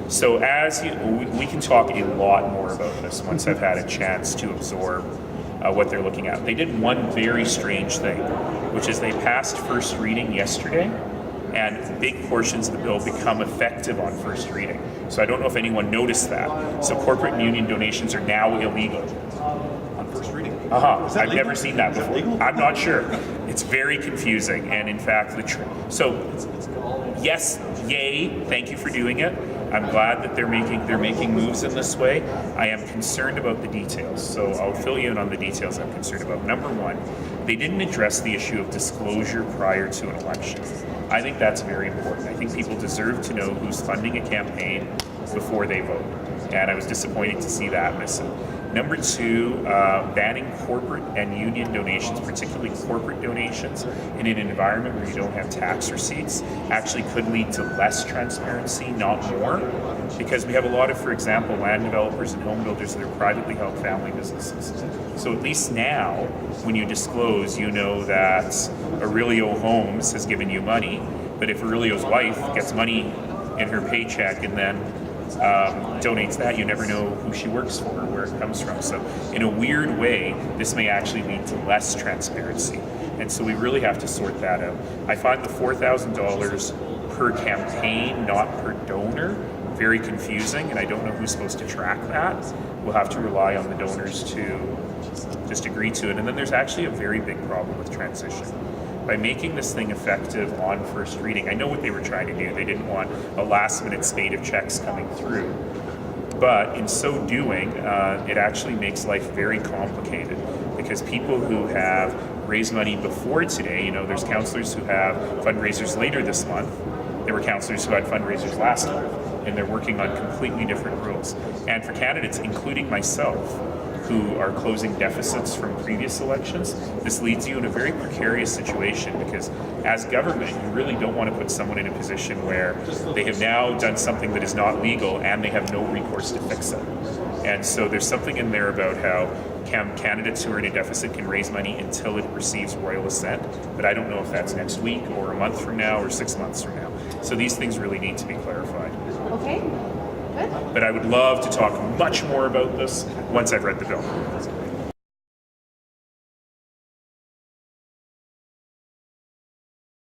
So we can talk a lot more about this once I've had a chance to absorb what they're looking at. They did one very strange thing, which is they passed first reading yesterday, and big portions of the bill become effective on first reading. So I don't know if anyone noticed that. So corporate and union donations are now illegal. On first reading? I've legal? never seen that before. Legal? I'm not sure. It's very confusing, and in fact, yes, yay! Thank you for doing it. I'm glad that they're making moves in this way. I am concerned about the details, so I'll fill you in on the details I'm concerned about. Number one, they didn't address the issue of disclosure prior to an election. I think that's very important. I think people deserve to know who's funding a campaign before they vote, and I was disappointed to see that missing. Number two, banning corporate and union donations, particularly corporate donations, in an environment where you don't have tax receipts, actually could lead to less transparency, not more, because we have a lot of, for example, land developers and home builders that are privately held family businesses. So at least now, when you disclose, you know that Aurelio Homes has given you money, but if Aurelio's wife gets money in her paycheck and then donates that, you never know who she works for or where it comes from. So in a weird way, this may actually lead to less transparency. And so we really have to sort that out. I find the $4,000 per campaign, not per donor, very confusing, and I don't know who's supposed to track that. We'll have to rely on the donors to just agree to it. And then there's actually a very big problem with transition. By making this thing effective on first reading, I know what they were trying to do. They didn't want a last-minute spate of checks coming through. But in so doing, it actually makes life very complicated, because people who have raised money before today, there's councillors who have fundraisers later this month. There were councillors who had fundraisers last month, and they're working on completely different rules. And for candidates, including myself, who are closing deficits from previous elections, this leads you in a very precarious situation, because as government, you really don't want to put someone in a position where they have now done something that is not legal and they have no recourse to fix it. And so there's something in there about how candidates who are in a deficit can raise money until it receives royal assent, but I don't know if that's next week or a month from now or 6 months from now. So these things really need to be clarified. Okay. Good. But I would love to talk much more about this once I've read the bill.